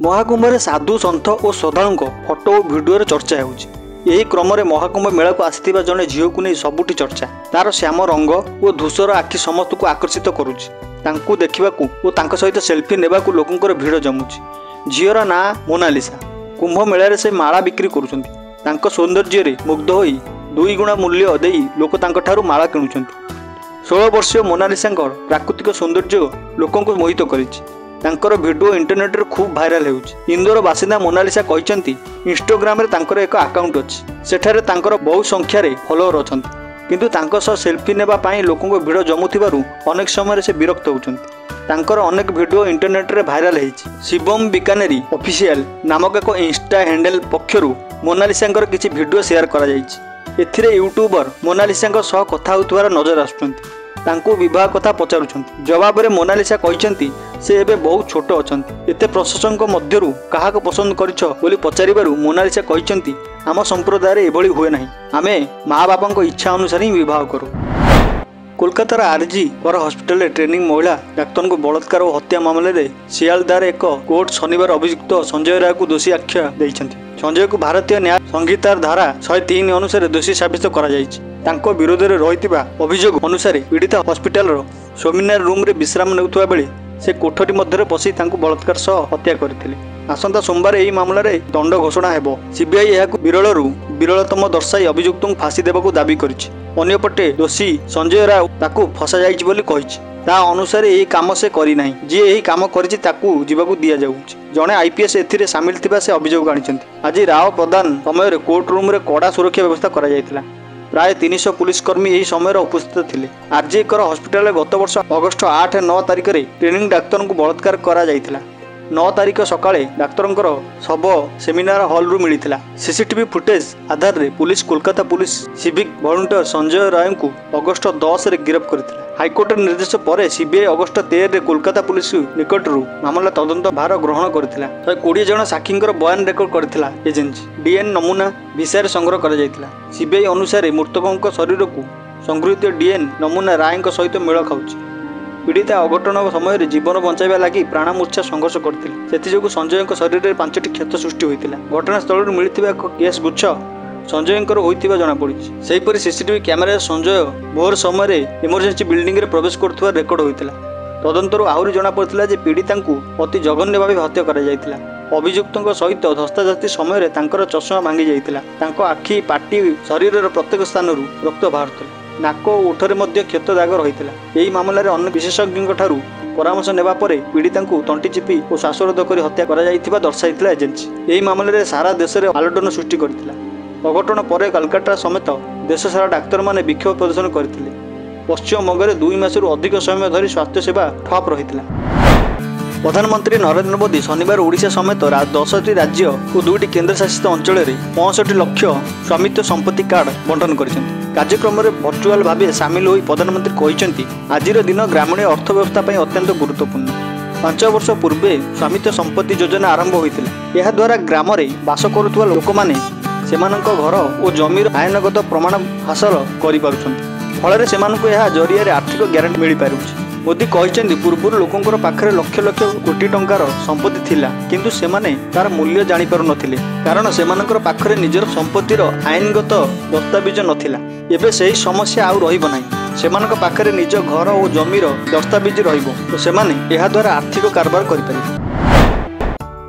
महाकुंभ साधु सन्थ और श्रद्धालु फटो और भिडियो चर्चा होगी। क्रम महाकुंभ मेला को आसथिबा जड़े झील को नहीं सबुठी चर्चा। तार श्याम रंग और धूसर आखि समस्त को आकर्षित करुच्ची। देखा और सहित सेल्फी नेबा लोकंर भिड़ जमुची। झीर ना मोनालिसा। कुंभ मेला से माला बिक्री करुँच। सौंदर्य मुग्ध हो 2 गुणा मूल्य दे लोक माला किणुंट। 16 वर्षीय मोनालिसा प्राकृतिक सौंदर्य लोक मोहित कर भिडियो इंटरनेट रे खूब भाइराल होउछि। इंदोर बासिंदा मोनालिसा कहते इंस्टाग्राम रे तांकर एक अकाउंट अछि। सेठारे तांकर बहु संख्या रे फॉलोअर अछंती, किंतु तांको सह सेल्फी नेबा पाई लोकंको भिड़ जमुथिबारु अनेक समय से विरक्त होउछंती। तांकर अनेक भिडियो इंटरनेट रे भाइराल होइछि। शिवम बीकानेरी ऑफिशियल नामक एक इंस्टा हैंडल पक्षरु मोनालिसांकर किछि भिडियो शेयर करा जाइछि। एथिरे यूट्यूबर मोनालिसांक सह कथा होतुवार नजर आसुछंती। तांको विवाह कथा पचारुछंती। जवाब रे मोनालिसा कहचंती से एबे बहुत छोट अछंती। एते प्रशंसक मध्यरु काहाक पसंद करिछ बोली पचारिबारु मोनालिसा कहचंती आम संप्रदाय रे एभली हुए नाही। आमे माँ बापांको इच्छा अनुसार ही विवाह करू। कोलकातार आरजी पर हॉस्पिटल रे ट्रेनिंग महिला डाक्तर को बलात्कार और हत्या मामले रे सियालदार एक कोर्ट शनिवार अभियुक्त संजय राय को दोषी आख्या दैछंती। संजय को भारतीय न्याय संहितार धारा 103 अनुसार दोषी साबित करा जायछि। तांको विरोध में रही अभियोग अनुसार पीड़िता हॉस्पिटल सेमिनार रूम रे विश्राम नेउथुवा बेले से कोठरी मध्य पशि बलात्कार सह हत्या करथिले। आसंता सोमवार यह मामलें दंड घोषणा हेबो। सीबीआई यहाकु विरलरू विरलतम दर्शाई अभियुक्त फांसी देबाकू दाबी करिछि। अन्यपटे दोषी संजय राव ताकू फसा जाइछि बोली कहिछि। ता अनुसार यही काम से करी नाही। जी यही काम करिछि ताकू जीवाकू दिया जाउछि। जणे आईपीएस एथिरे शामिल थिबा से अभियोग आनिछन्ति। आज राव प्रदान समय कोर्ट रूम रे कड़ा सुरक्षा व्यवस्था करा जायतिला। प्राय 300 पुलिसकर्मी यही समय उपस्थित थिले। आरजी कर हॉस्पिटल गत वर्ष अगस्ट 8-9 तारिख रे ट्रेनिंग डाक्तर को बलात्कार करा जायतिला। 9 तारिख सकाळे डाक्तरंकर शव सेमिनार हॉल रु मिलिथिला। सीसीटीवी फुटेज आधार रे police Kolkata police civic volunteer Sanjay Roy को अगस्ट 10 रे गिरफ्त करथिला। हाईकोर्ट निर्देश पर सीबीआई अगस्ट 13 रे कोलकाता पुलिस निकट मामला तदंत भार ग्रहण करथिला। 120 जन साक्षींकर बयान रेकर्ड करथिला एजेंसी। डीएन नमूना भिसार संग्रह करा जायतिला। सीबीआई अनुसार मृतकंक शरीर को संगृहीत डीएन नमूना रायंक सहित मेल खाउछि। पीड़िता अघटन समय जीवन बचाइबा लगी प्राणमूर्छा संघर्ष करथिले। सेथिजोगु संजय शरीर में 5टी क्षत सृष्टि होइतिला। घटनास्थल मिलिथिबा एक केस गुच्छ संजयंकर होइतिबा जଣା पड़िछि। सेहिपरि सीसीटीवी कैमेरा संजय भोर समय इमरजेंसी बिल्डिंग रे प्रवेश करथुवा रेकर्ड होइतिला। तदंतरु आहुरी जଣା पड़िथिला जे पीड़िता अति जघन्य भाव हत्या करा जायतिला। अभियुक्तଙ୍କ सहित धस्ताधस्ती समय तांकर चषमा भांगी जायतिला। तांको आखि पाटी शरीरर प्रत्येक स्थानरू रक्त बाहरुथिला। नाक और ओठरे मध्य क्षत दाग रही। यही मामलें अन्य विशेषज्ञों ठारू परामर्श नेबा परे पीड़िता तंटी चिपी और श्वासरोध कर हत्या कर दर्शाई एजेंसी। यही मामलें सारा देश में आलोड़न सृष्टि करथिला। अघटन पर कलकाता समेत देश सारा डाक्तर माने विक्षोभ प्रदर्शन करथिले। पश्चिम बंग 2 मासरू अधिक समय धरी स्वास्थ्य सेवा ठप रही। प्रधानमंत्री नरेंद्र मोदी शनिवार ओडिशा समेत 10टी राज्य और 2टी केन्द्रशासित अंचल में 65 लाख स्वामित्व संपत्ति कार्ड बंटन करिसेंति। कार्यक्रम में भर्चुआल भाव सामिल होई प्रधानमंत्री कहिसेंति आजिर दिन ग्रामीण अर्थव्यवस्था पई अत्यंत गुरुत्वपूर्ण। 5 वर्ष पूर्वे स्वामित्व संपत्ति योजना आरंभ होइतिला। यह द्वारा ग्राम में बास करुवा लोक माने सेमानक घर और जमीर आईनगत प्रमाण हासिल करि पारुछन्ति। फल सेमानक यह जरिया आर्थिक ग्यारंटी मिल पारुछि। मोदी कहते पूर्व लोकंर पाखरे लक्ष लक्ष कोटी टंकार संपत्ति थिला, किंतु सेमाने तार मूल्य जानी पारु नथिले कारण सेमानकर पाखरे निजर संपत्तिर आईनगत दस्तावेज नथिला। एबे सही समस्या आउ रहिबो नाही। सेमानक पाखरे निज घर और जमीर दस्तावेज रहिबो तो सेमाने एहा द्वारा आर्थिक कारोबार करि पारिबे।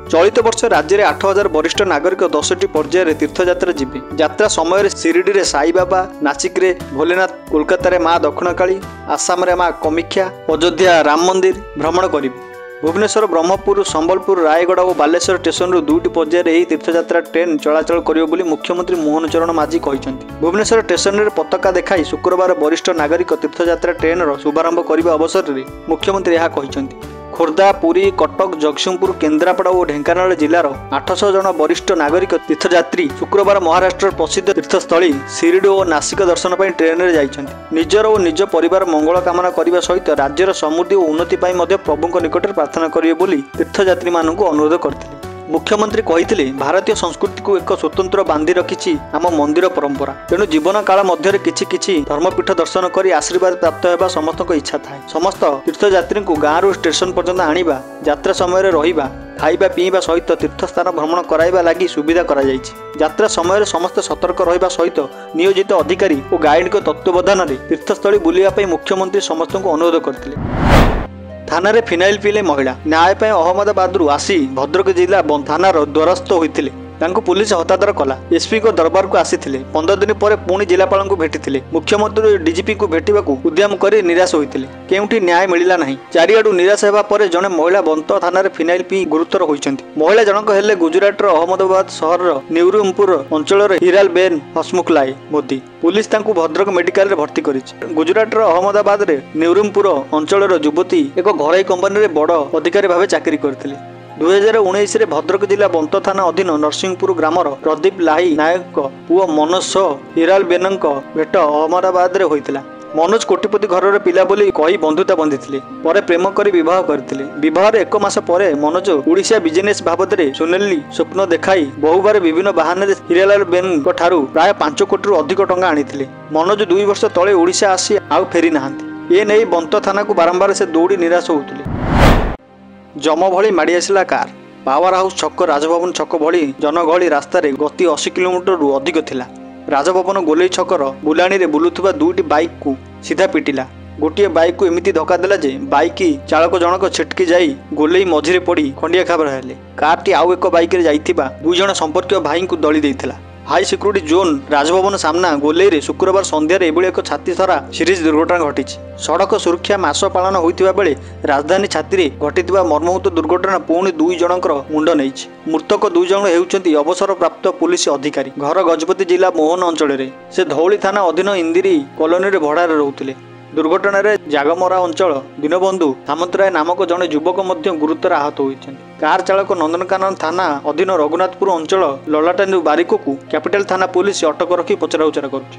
चलित वर्ष राज्य में 8000 वरिष्ठ नागरिक 10टी पर्यायर तीर्थयात्रा जीवे। यात्रा समय शिरडी रे साई बाबा, नासिक रे भोलेनाथ, कोलकाता रे माँ दक्षिणकाली, आसाम रे माँ कामाख्या, अयोध्या राम मंदिर भ्रमण करिवे। भुवनेश्वर, ब्रह्मपुर, संबलपुर, रायगढ़ और बालेश्वर स्टेशन 2टी पर्यायर यह तीर्थयात्रा ट्रेन चलाचल करिवे बोली मुख्यमंत्री मोहन चरण माझी कहिसेंति। भुवनेश्वर स्टेशन रे पताका देखाई शुक्रवार वरिष्ठ नागरिक तीर्थयात्रा ट्रेन शुभारंभ करने अवसर में मुख्यमंत्री यह कहिसेंति। खोर्धा, पुरी, कटक, जगतसिंहपुर, केन्द्रापड़ा और ढेंकानाल जिलार 800 जन वरिष्ठ नागरिक तीर्थयात्री शुक्रवार महाराष्ट्र प्रसिद्ध तीर्थस्थली शिरडी और नासिक दर्शन पर ट्रेन में जाइछन्ति। निजर और निज परिवार मंगल कामना करने सहित राज्यर समृद्धि और उन्नति प्रभु निकट प्रार्थना करेंगे बोली तीर्थयात्री मानक अनुरोध करथिले। मुख्यमंत्री कहिथिले भारतीय संस्कृति को एक स्वतंत्र बांधि रखिछि आम मंदिर परंपरा। तेणु जीवन काल मध्य किछि धर्मपीठ दर्शन कर आशीर्वाद प्राप्त होगा समस्त इच्छा थाए। समस्त तीर्थयात्री को गाँव स्टेशन पर्यंत आनिबा, यात्रा समय रहिबा ଖାଇବା ପିଇବା ସହିତ ତୀର୍ଥସ୍ଥାନ ଭ୍ରମଣ କରାଇବା ଲାଗି ସୁବିଧା କରାଯାଇଛି। ଯାତ୍ରା ସମୟରେ ସମସ୍ତେ ସତର୍କ ରହିବା ସହିତ ନିୟୋଜିତ ଅଧିକାରୀ ଓ ଗାଇଡଙ୍କ ତତ୍ତ୍ୱାବଧାନରେ ତୀର୍ଥସ୍ଥଳୀ ବୁଲିବା ପାଇଁ ମୁଖ୍ୟମନ୍ତ୍ରୀ ସମସ୍ତଙ୍କୁ ଅନୁରୋଧ କରିଥିଲେ। ଥାନାରେ ଫିନାଇଲ ପିଇଲେ ମହିଳା ନ୍ୟାୟ ପାଇଁ ଅହମ୍ମଦାବାଦରୁ ଆସି ଭଦ୍ରକ ଜିଲ୍ଲା ଥାନାର ଦ୍ୱାରସ୍ଥ ହୋଇଥିଲେ। ତାଙ୍କୁ ପୁଲିସ ହତାଦର କଲା। ଏସ୍ପିଙ୍କ ଦରବାରକୁ ଆସିଥିଲେ। 15 ଦିନ ପରେ ପୁଣି ଜିଲ୍ଲାପାଳଙ୍କୁ ଭେଟିଥିଲେ। ମୁଖ୍ୟମନ୍ତ୍ରୀ ଡିଜିପିଙ୍କୁ ଭେଟିବାକୁ ଉଦ୍ୟମ କରି ନିରାଶ ହୋଇଥିଲେ। କେଉଁଠି ନ୍ୟାୟ ମିଳିଲା ନାହିଁ। ଚାରିଆଡୁ ନିରାଶ ହେବା ପରେ ଜଣେ ମହିଳା ବନ୍ତ ଥାନାରେ ଫିନାଇଲ ପିଇ ଗୁରୁତର ହୋଇଛନ୍ତି। ମହିଳା ଜଣକ ହେଲେ ଗୁଜରାଟର ଅହମ୍ମଦାବାଦ ସହରର ନିଉରୁମପୁର ଅଞ୍ଚଳର ହିରାଲ ବେନ ହସମୁଖଲାଇ ମୋଦି। ପୁଲିସ ତାଙ୍କୁ ଭଦ୍ରକ ମେଡିକାଲରେ ଭର୍ତ୍ତି କରିଛି। ଗୁଜରାଟର ଅହମ୍ମଦାବାଦରେ ନିଉରୁମପୁର ଅଞ୍ଚଳର ଯୁବତୀ ଏକ ଘରୋଇ କମ୍ପାନୀରେ ବଡ଼ ଅଧିକାରୀ ଭାବେ ଚାକିରି କରିଥିଲେ। 2019ରେ ଭଦ୍ରକ ଜିଲ୍ଲା ବନ୍ତ ଥାନା ଅଧୀନ ନରସିଂହପୁର ଗ୍ରାମର ପ୍ରଦୀପ ଲାହି ନାୟକଙ୍କ ପୁଅ ମନୋଜ ସହ ହିରାଲ ବେନଙ୍କ ଭେଟ ଅହମ୍ମଦାବାଦରେ ହୋଇଥିଲା। ମନୋଜ କୋଟିପତି ଘରର ପିଲା ବୋଲି କହି ବନ୍ଧୁତା ବାନ୍ଧିଥିଲେ। ପରେ ପ୍ରେମ କରି ବିବାହ କରିଥିଲେ। ବିବାହର 1 ମାସ ପରେ ମନୋଜ ଓଡ଼ିଶା ବିଜନେସ ବାବଦରେ ସୁନେଲି ସ୍ୱପ୍ନ ଦେଖାଇ ବହୁବାର ବିଭିନ୍ନ ବାହାନାରେ ହିରାଲାଲ ବେନଙ୍କ ଠାରୁ ପ୍ରାୟ 5 କୋଟିରୁ ଅଧିକ ଟଙ୍କା ଆଣିଥିଲେ। ମନୋଜ 2 ବର୍ଷ ତଳେ ଓଡ଼ିଶା ଆସି ଆଉ ଫେରି ନାହାନ୍ତି। ଏ ନେଇ ବନ୍ତ ଥାନାକୁ ବାରମ୍ବାର ସେ ଦୌଡ଼ି ନିରାଶ ହେଉଥିଲେ। ଜମ ଭଳି ମାଡ଼ି ଆସିଲା କାର୍। ପାୱାର ହାଉସ୍ ଛକ ରାଜଭବନ ଛକ ଭଳି ଜନଗହଳି ରାସ୍ତାରେ ଗତି 80 କିଲୋମିଟରରୁ ଅଧିକ ଥିଲା। ରାଜଭବନ ଗୋଲେଇ ଛକର ବୁଲାଣୀରେ ବୁଲୁଥିବା 2ଟି ବାଇକ୍କୁ ସିଧା ପିଟିଲା। ଗୋଟିଏ ବାଇକ୍କୁ ଏମିତି ଧକ୍କା ଦେଲା ଯେ ବାଇକ୍ ଚାଳକ ଜଣକ ଛିଟକି ଯାଇ ଗୋଲେଇ ମଝିରେ ପଡ଼ି ଖଣ୍ଡିଆ ଖାବରା ହେଲେ। କାର୍ଟି ଆଉ ଏକ ବାଇକ୍ରେ ଯାଇଥିବା 2 ଜଣ ସମ୍ପର୍କୀୟ ଭାଇଙ୍କୁ ଦଳି ଦେଇଥିଲା। ହାଇ ସିକ୍ୟୁରିଟି ଜୋନ୍ ରାଜଭବନ ସାମ୍ନା ଗୋଲେଇରେ ଶୁକ୍ରବାର ସନ୍ଧ୍ୟାରେ ଏଭଳି ଏକ ଛାତିଥରା ସିରିଜ୍ ଦୁର୍ଘଟଣା ଘଟିଛି। ସଡ଼କ ସୁରକ୍ଷା ମାସ ପାଳନ ହୋଇଥିବା ବେଳେ ରାଜଧାନୀ ଛାତିରେ ଘଟିଥିବା ମର୍ମନ୍ତୁଦ ଦୁର୍ଘଟଣା ପୁଣି 2 ଜଣଙ୍କର ମୁଣ୍ଡ ନେଇଛି। ମୃତକ 2 ଜଣ ହେଉଛନ୍ତି ଅବସରପ୍ରାପ୍ତ ପୁଲିସ ଅଧିକାରୀ। ଘର ଗଜପତି ଜିଲ୍ଲା ମୋହନ ଅଞ୍ଚଳରେ। ସେ ଧଉଳି ଥାନା ଅଧୀନ ଇନ୍ଦିରି କଲୋନୀରେ ଭଡ଼ାରେ ରହୁଥିଲେ। ଦୁର୍ଘଟଣାରେ ଜାଗମରା ଅଞ୍ଚଳ ଦୀନବନ୍ଧୁ ସାମନ୍ତରାୟ ନାମକ ଜଣେ ଯୁବକ ମଧ୍ୟ ଗୁରୁତର ଆହତ ହୋଇଛନ୍ତି। କାର ଚାଳକ ନନ୍ଦନକାନନ ଥାନା ଅଧୀନ ରଘୁନାଥପୁର ଅଞ୍ଚଳ ଲଲାଟେନ୍ଦୁ ବାରିକକୁ କ୍ୟାପିଟାଲ ଥାନା ପୁଲିସ ଅଟକ ରଖି ପଚରାଉଚରା କରୁଛି।